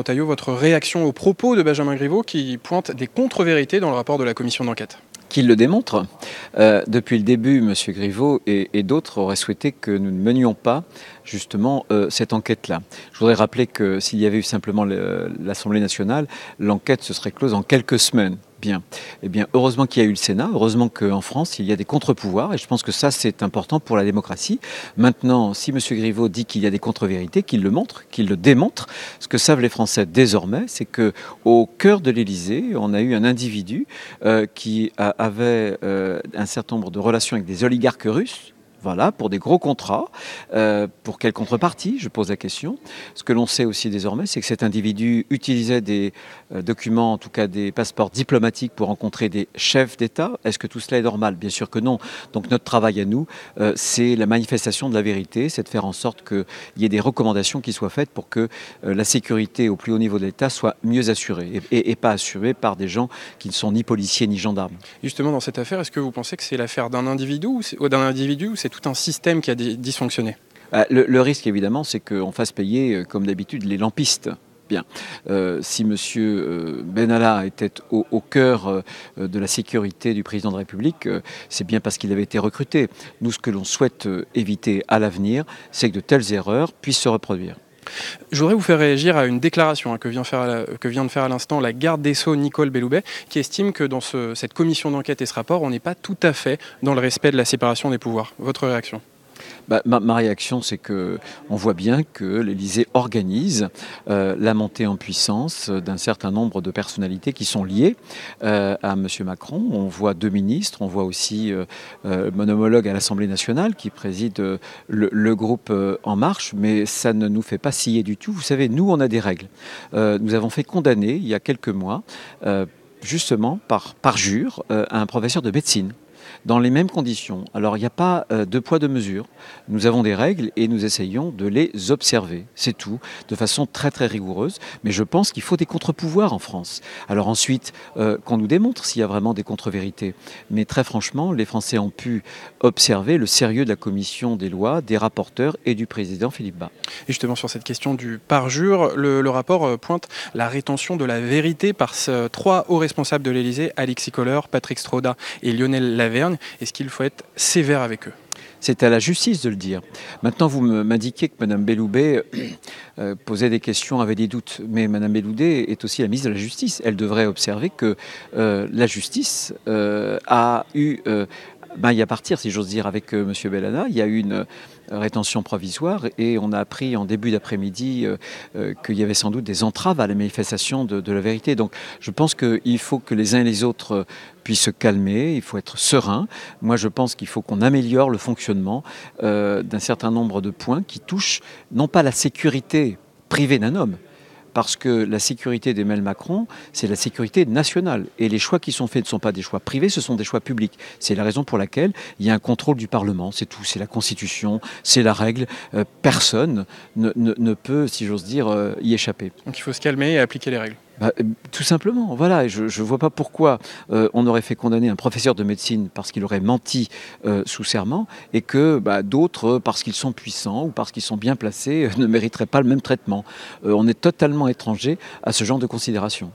Retailleau, votre réaction aux propos de Benjamin Griveaux qui pointe des contre-vérités dans le rapport de la commission d'enquête? Qu'il le démontre. Depuis le début, M. Griveaux et d'autres auraient souhaité que nous ne menions pas justement cette enquête-là. Je voudrais rappeler que s'il y avait eu simplement l'Assemblée nationale, l'enquête se serait close en quelques semaines. Bien. Eh bien, heureusement qu'il y a eu le Sénat, heureusement qu'en France, il y a des contre-pouvoirs, et je pense que ça, c'est important pour la démocratie. Maintenant, si M. Griveaux dit qu'il y a des contre-vérités, qu'il le montre, qu'il le démontre. Ce que savent les Français désormais, c'est qu'au cœur de l'Élysée, on a eu un individu qui avait un certain nombre de relations avec des oligarques russes. Voilà, pour des gros contrats. Pour quelle contrepartie? Je pose la question. Ce que l'on sait aussi désormais, c'est que cet individu utilisait des documents, en tout cas des passeports diplomatiques pour rencontrer des chefs d'État. Est-ce que tout cela est normal? Bien sûr que non. Donc notre travail à nous, c'est la manifestation de la vérité, c'est de faire en sorte qu'il y ait des recommandations qui soient faites pour que la sécurité au plus haut niveau de l'État soit mieux assurée et pas assurée par des gens qui ne sont ni policiers ni gendarmes. Justement, dans cette affaire, est-ce que vous pensez que c'est l'affaire d'un individu ou c'est tout un système qui a dysfonctionné? Le risque, évidemment, c'est qu'on fasse payer, comme d'habitude, les lampistes. Bien. Si M. Benalla était au cœur de la sécurité du président de la République, c'est bien parce qu'il avait été recruté. Nous, ce que l'on souhaite éviter à l'avenir, c'est que de telles erreurs puissent se reproduire. Je voudrais vous faire réagir à une déclaration que vient de faire à l'instant la garde des Sceaux Nicole Belloubet, qui estime que dans cette commission d'enquête et ce rapport, on n'est pas tout à fait dans le respect de la séparation des pouvoirs. Votre réaction? Ma réaction, c'est qu'on voit bien que l'Élysée organise la montée en puissance d'un certain nombre de personnalités qui sont liées à M. Macron. On voit 2 ministres, on voit aussi mon homologue à l'Assemblée nationale qui préside le groupe En Marche, mais ça ne nous fait pas scier du tout. Vous savez, nous, on a des règles. Nous avons fait condamner, il y a quelques mois, justement par parjure, un professeur de médecine, dans les mêmes conditions. Alors, il n'y a pas de poids, de mesure. Nous avons des règles et nous essayons de les observer. C'est tout, de façon très très rigoureuse. Mais je pense qu'il faut des contre-pouvoirs en France. Alors ensuite, qu'on nous démontre s'il y a vraiment des contre-vérités. Mais très franchement, les Français ont pu observer le sérieux de la commission des lois, des rapporteurs et du président Philippe Bas. Et justement, sur cette question du parjure, le rapport pointe la rétention de la vérité par 3 hauts responsables de l'Élysée, Alexis Kohler, Patrick Stroda et Lionel Lavergne. Est-ce qu'il faut être sévère avec eux? C'est à la justice de le dire. Maintenant, vous m'indiquez que Mme Belloubet posait des questions, avait des doutes. Mais Mme Belloubet est aussi la ministre de la Justice. Elle devrait observer que la justice a eu... y a partir, si j'ose dire, avec M. Benalla, il y a eu une rétention provisoire et on a appris en début d'après-midi qu'il y avait sans doute des entraves à la manifestation de la vérité. Donc je pense qu'il faut que les uns et les autres puissent se calmer, il faut être serein. Moi je pense qu'il faut qu'on améliore le fonctionnement d'un certain nombre de points qui touchent non pas la sécurité privée d'un homme, parce que la sécurité d'Emmanuel Macron, c'est la sécurité nationale. Et les choix qui sont faits ne sont pas des choix privés, ce sont des choix publics. C'est la raison pour laquelle il y a un contrôle du Parlement, c'est tout. C'est la Constitution, c'est la règle. Personne ne peut, si j'ose dire, y échapper. Donc il faut se calmer et appliquer les règles. Tout simplement, voilà. Je ne vois pas pourquoi on aurait fait condamner un professeur de médecine parce qu'il aurait menti sous serment et que d'autres, parce qu'ils sont puissants ou parce qu'ils sont bien placés, ne mériteraient pas le même traitement. On est totalement étranger à ce genre de considération.